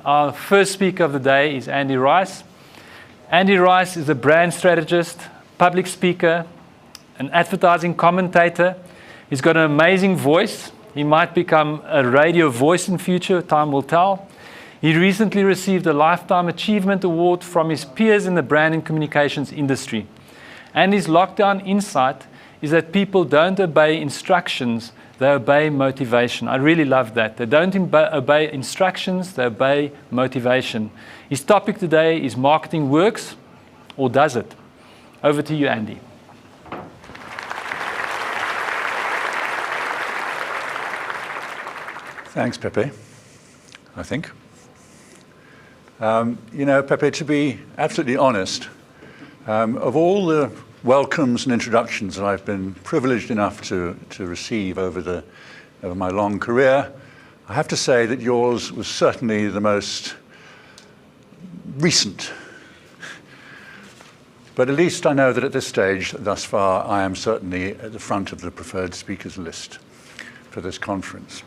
Our first speaker of the day is Andy Rice. Andy Rice is a brand strategist, public speaker, an advertising commentator. He's got an amazing voice. He might become a radio voice in future, time will tell. He recently received a Lifetime Achievement Award from his peers in the brand and communications industry. And his lockdown insight is that people don't obey instructions, they obey motivation. I really love that. They don't obey instructions, they obey motivation. His topic today is marketing works, or does it? Over to you, Andy. Thanks, Pepe, I think. Pepe, to be absolutely honest, of all the welcomes and introductions that I've been privileged enough to receive over my long career, I have to say that yours was certainly the most recent. But at least I know that at this stage, thus far, I am certainly at the front of the preferred speakers list for this conference.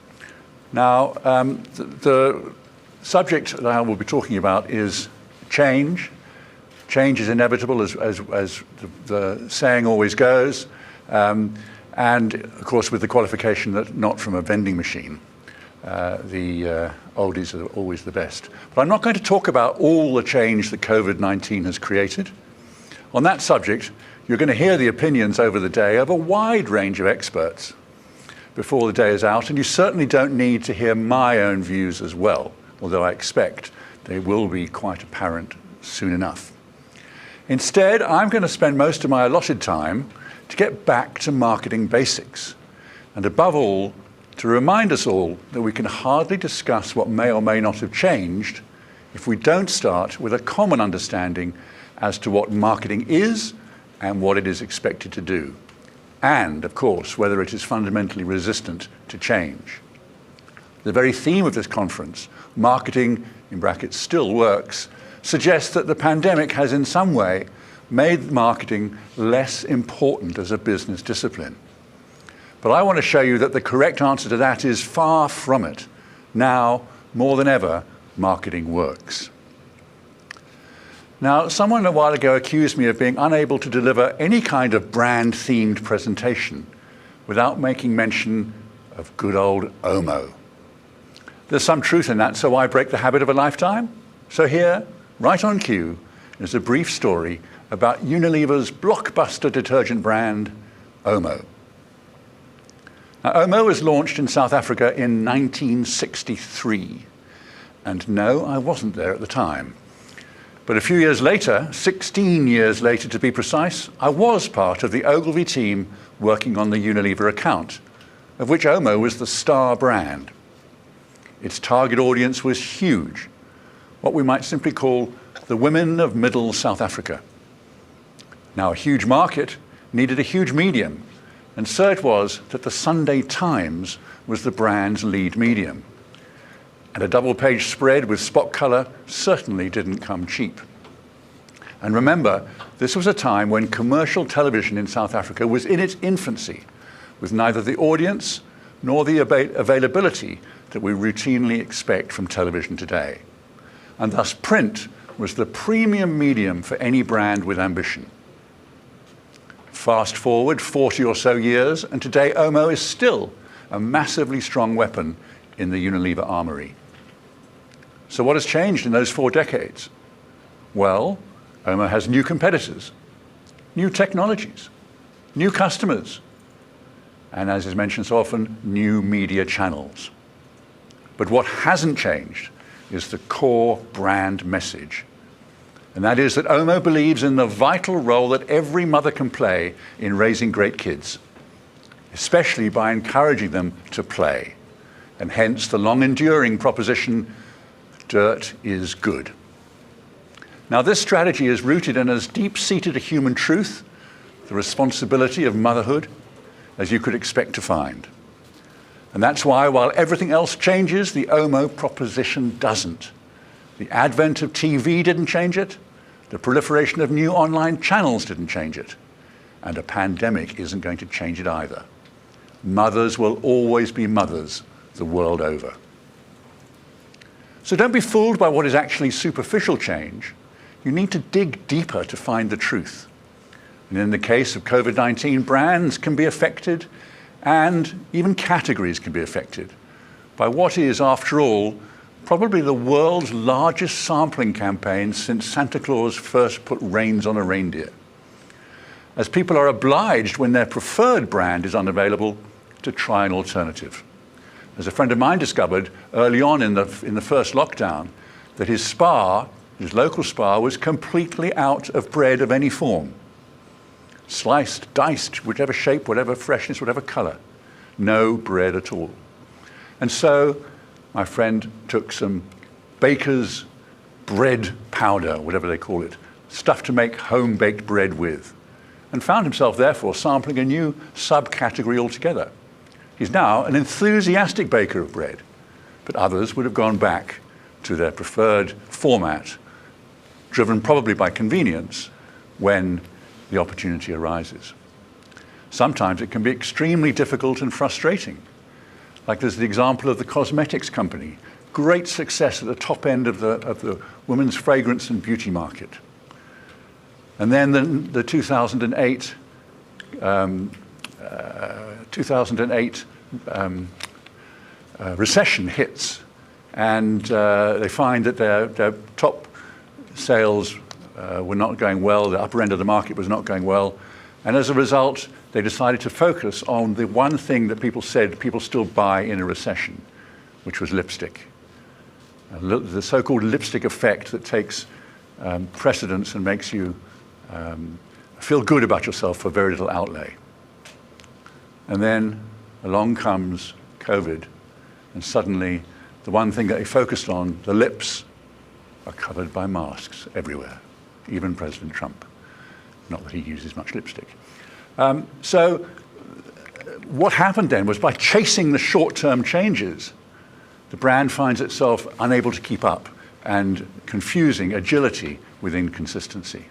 Now, the subject that I will be talking about is change. Change is inevitable, as the saying always goes, and of course with the qualification that not from a vending machine. The oldies are always the best. But I'm not going to talk about all the change that COVID-19 has created. On that subject, you're going to hear the opinions over the day of a wide range of experts before the day is out, and you certainly don't need to hear my own views as well, although I expect they will be quite apparent soon enough. Instead, I'm going to spend most of my allotted time to get back to marketing basics, and above all, to remind us all that we can hardly discuss what may or may not have changed if we don't start with a common understanding as to what marketing is and what it is expected to do, and, of course, whether it is fundamentally resistant to change. The very theme of this conference, marketing, in brackets, still works, suggests that the pandemic has in some way made marketing less important as a business discipline. But I want to show you that the correct answer to that is far from it. Now, more than ever, marketing works. Now, someone a while ago accused me of being unable to deliver any kind of brand-themed presentation without making mention of good old OMO. There's some truth in that, so why break the habit of a lifetime? So here, right on cue, is a brief story about Unilever's blockbuster detergent brand, OMO. Now, OMO was launched in South Africa in 1963. And no, I wasn't there at the time. But a few years later, 16 years later to be precise, I was part of the Ogilvy team working on the Unilever account, of which OMO was the star brand. Its target audience was huge, what we might simply call the women of middle South Africa. Now, a huge market needed a huge medium, and so it was that the Sunday Times was the brand's lead medium. And a double-page spread with spot color certainly didn't come cheap. And remember, this was a time when commercial television in South Africa was in its infancy, with neither the audience nor the availability that we routinely expect from television today. And thus print was the premium medium for any brand with ambition. Fast forward 40 or so years, and today OMO is still a massively strong weapon in the Unilever armory. So what has changed in those 4 decades? Well, OMO has new competitors, new technologies, new customers, and as is mentioned so often, new media channels. But what hasn't changed is the core brand message. And that is that OMO believes in the vital role that every mother can play in raising great kids, especially by encouraging them to play. And hence the long-enduring proposition, dirt is good. Now, this strategy is rooted in as deep-seated a human truth, the responsibility of motherhood, as you could expect to find. And that's why, while everything else changes, the OMO proposition doesn't. The advent of TV didn't change it. The proliferation of new online channels didn't change it. And a pandemic isn't going to change it either. Mothers will always be mothers the world over. So don't be fooled by what is actually superficial change. You need to dig deeper to find the truth. And in the case of COVID-19, brands can be affected, and even categories can be affected by what is, after all, probably the world's largest sampling campaign since Santa Claus first put reins on a reindeer. As people are obliged, when their preferred brand is unavailable, to try an alternative. As a friend of mine discovered early on in the first lockdown, that his local spa, was completely out of bread of any form. Sliced, diced, whatever shape, whatever freshness, whatever color. No bread at all. And so my friend took some baker's bread powder, whatever they call it, stuff to make home-baked bread with, and found himself, therefore, sampling a new subcategory altogether. He's now an enthusiastic baker of bread, but others would have gone back to their preferred format, driven probably by convenience when the opportunity arises. Sometimes it can be extremely difficult and frustrating. Like there's the example of the cosmetics company, great success at the top end of the women's fragrance and beauty market. And then the 2008 recession hits, and they find that their top sales were not going well, the upper end of the market was not going well, and as a result, they decided to focus on the one thing that people said people still buy in a recession, which was lipstick. The so-called lipstick effect that takes precedence and makes you feel good about yourself for very little outlay. And then along comes COVID, and suddenly the one thing that they focused on, the lips, are covered by masks everywhere, even President Trump. Not that he uses much lipstick. So what happened then was, by chasing the short-term changes, the brand finds itself unable to keep up and confusing agility with inconsistency.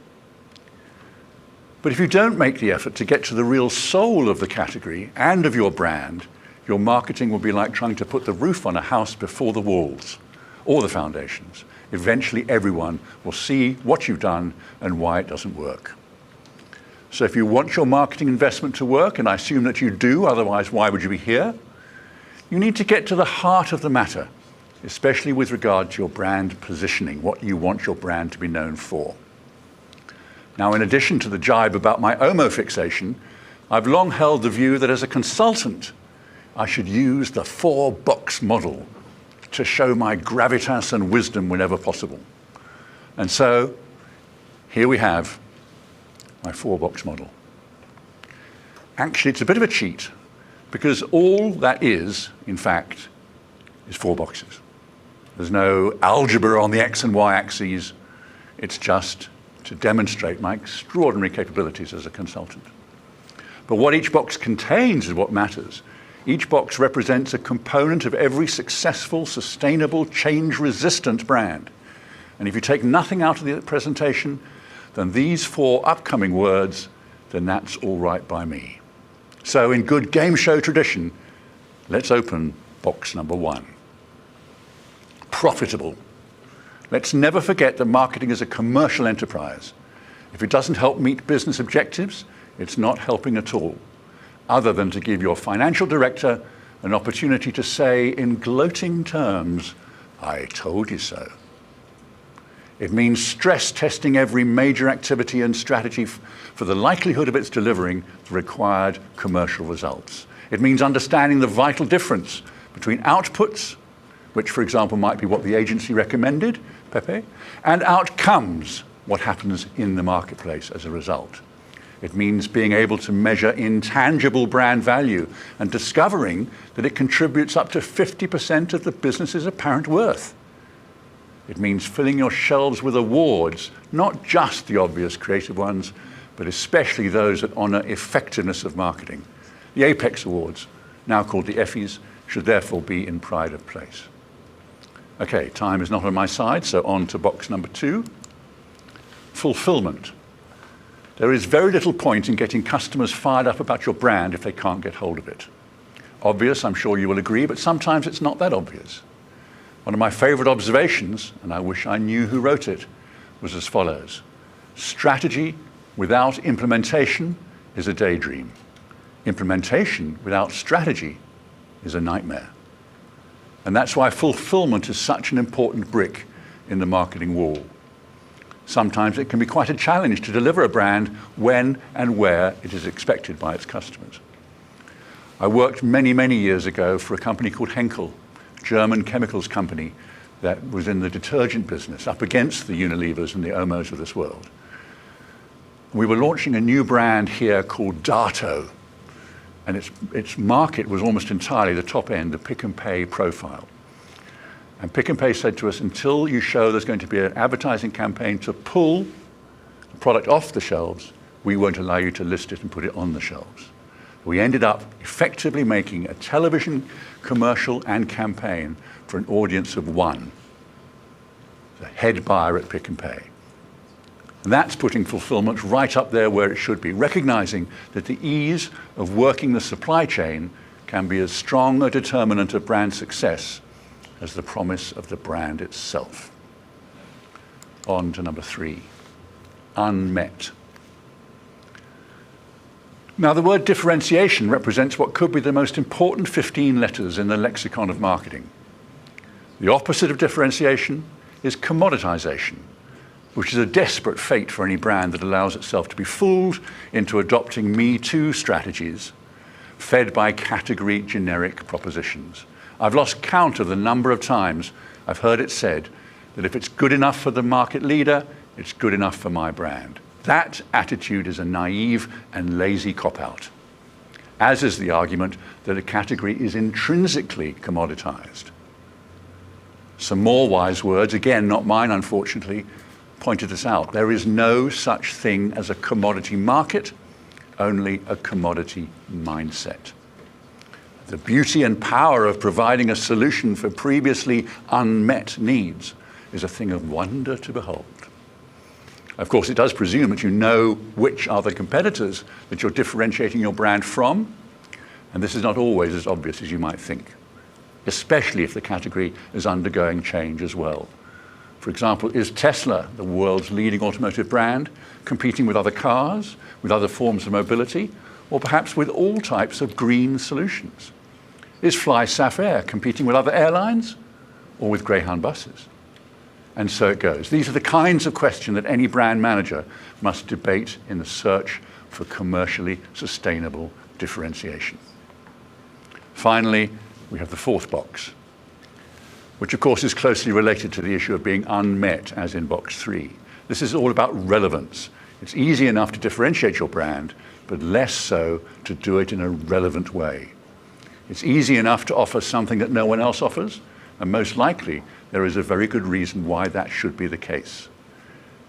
But if you don't make the effort to get to the real soul of the category and of your brand, your marketing will be like trying to put the roof on a house before the walls or the foundations. Eventually everyone will see what you've done and why it doesn't work. So if you want your marketing investment to work, and I assume that you do, otherwise why would you be here? You need to get to the heart of the matter, especially with regard to your brand positioning, what you want your brand to be known for. Now, in addition to the jibe about my OMO fixation, I've long held the view that as a consultant, I should use the 4-box model to show my gravitas and wisdom whenever possible. And so, here we have my 4-box model. Actually, it's a bit of a cheat, because all that is, in fact, is 4 boxes. There's no algebra on the X and Y axes. It's just to demonstrate my extraordinary capabilities as a consultant. But what each box contains is what matters. Each box represents a component of every successful, sustainable, change-resistant brand. And if you take nothing out of the presentation, then these 4 upcoming words, then that's all right by me. So in good game show tradition, let's open box number 1. Profitable. Let's never forget that marketing is a commercial enterprise. If it doesn't help meet business objectives, it's not helping at all, other than to give your financial director an opportunity to say in gloating terms, "I told you so." It means stress testing every major activity and strategy for the likelihood of its delivering the required commercial results. It means understanding the vital difference between outputs, which, for example, might be what the agency recommended, Pepe, and outcomes, what happens in the marketplace as a result. It means being able to measure intangible brand value and discovering that it contributes up to 50% of the business's apparent worth. It means filling your shelves with awards, not just the obvious creative ones, but especially those that honor effectiveness of marketing. The Apex Awards, now called the Effies, should therefore be in pride of place. Okay, time is not on my side, so on to box number 2. Fulfilment. There is very little point in getting customers fired up about your brand if they can't get hold of it. Obvious, I'm sure you will agree, but sometimes it's not that obvious. One of my favorite observations, and I wish I knew who wrote it, was as follows: strategy without implementation is a daydream. Implementation without strategy is a nightmare. And that's why fulfillment is such an important brick in the marketing wall. Sometimes it can be quite a challenge to deliver a brand when and where it is expected by its customers. I worked many, many years ago for a company called Henkel, a German chemicals company that was in the detergent business, up against the Unilevers and the Omos of this world. We were launching a new brand here called Dato, and its market was almost entirely the top end, the pick and pay profile. And Pick and Pay said to us, until you show there's going to be an advertising campaign to pull the product off the shelves, we won't allow you to list it and put it on the shelves. We ended up effectively making a television commercial and campaign for an audience of one, the head buyer at Pick and Pay. And that's putting fulfillment right up there where it should be, recognizing that the ease of working the supply chain can be as strong a determinant of brand success as the promise of the brand itself. On to number 3, unmet. Now, the word differentiation represents what could be the most important 15 letters in the lexicon of marketing. The opposite of differentiation is commoditisation, which is a desperate fate for any brand that allows itself to be fooled into adopting me too strategies, fed by category generic propositions. I've lost count of the number of times I've heard it said that if it's good enough for the market leader, it's good enough for my brand. That attitude is a naive and lazy cop-out, as is the argument that a category is intrinsically commoditized. Some more wise words, again not mine unfortunately, pointed this out. There is no such thing as a commodity market, only a commodity mindset. The beauty and power of providing a solution for previously unmet needs is a thing of wonder to behold. Of course, it does presume that you know which are the competitors that you're differentiating your brand from, and this is not always as obvious as you might think, especially if the category is undergoing change as well. For example, is Tesla, the world's leading automotive brand, competing with other cars, with other forms of mobility, or perhaps with all types of green solutions? Is Fly Safair competing with other airlines or with Greyhound buses? And so it goes. These are the kinds of questions that any brand manager must debate in the search for commercially sustainable differentiation. Finally, we have the fourth box, which of course is closely related to the issue of being unmet, as in box 3. This is all about relevance. It's easy enough to differentiate your brand, but less so to do it in a relevant way. It's easy enough to offer something that no one else offers, and most likely there is a very good reason why that should be the case.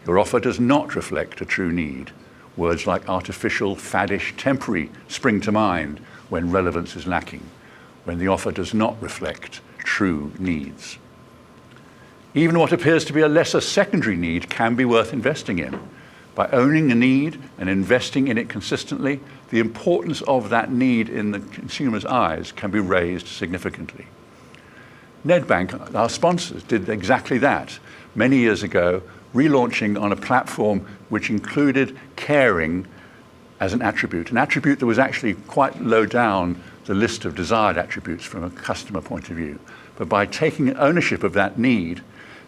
Your offer does not reflect a true need. Words like artificial, faddish, temporary spring to mind when relevance is lacking, when the offer does not reflect true needs. Even what appears to be a lesser secondary need can be worth investing in. By owning a need and investing in it consistently, the importance of that need in the consumer's eyes can be raised significantly. Nedbank, our sponsors, did exactly that many years ago, relaunching on a platform which included caring as an attribute that was actually quite low down the list of desired attributes from a customer point of view. But by taking ownership of that need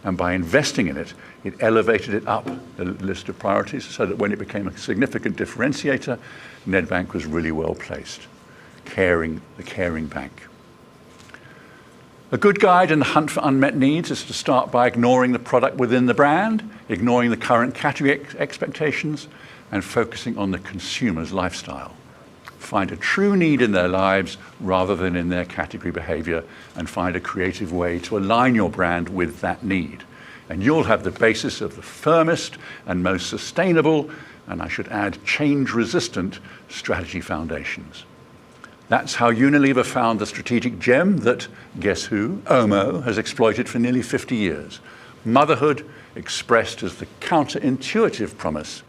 and by investing in it, it elevated it up the list of priorities so that when it became a significant differentiator, Nedbank was really well placed. The caring bank. A good guide in the hunt for unmet needs is to start by ignoring the product within the brand, ignoring the current category expectations, and focusing on the consumer's lifestyle. Find a true need in their lives rather than in their category behavior, and find a creative way to align your brand with that need. And you'll have the basis of the firmest and most sustainable, and I should add, change-resistant strategy foundations. That's how Unilever found the strategic gem that, guess who, Omo, has exploited for nearly 50 years. Motherhood expressed as the counterintuitive promise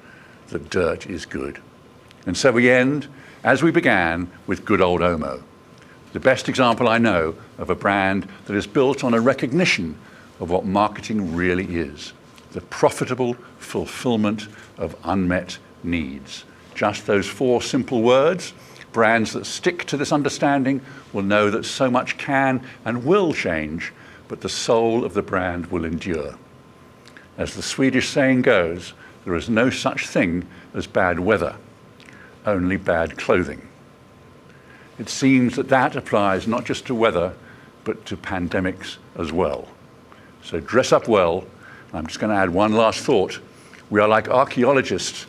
that dirt is good. And so we end, as we began, with good old Omo. The best example I know of a brand that is built on a recognition of what marketing really is, the profitable fulfillment of unmet needs. Just those 4 simple words. Brands that stick to this understanding will know that so much can and will change, but the soul of the brand will endure. As the Swedish saying goes, there is no such thing as bad weather, only bad clothing. It seems that that applies not just to weather, but to pandemics as well. So dress up well. I'm just going to add one last thought. We are like archaeologists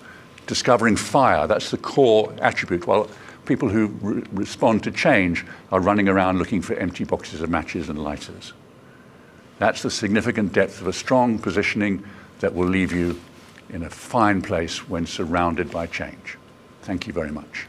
discovering fire. That's the core attribute. While people who respond to change are running around looking for empty boxes of matches and lighters. That's the significant depth of a strong positioning that will leave you in a fine place when surrounded by change. Thank you very much.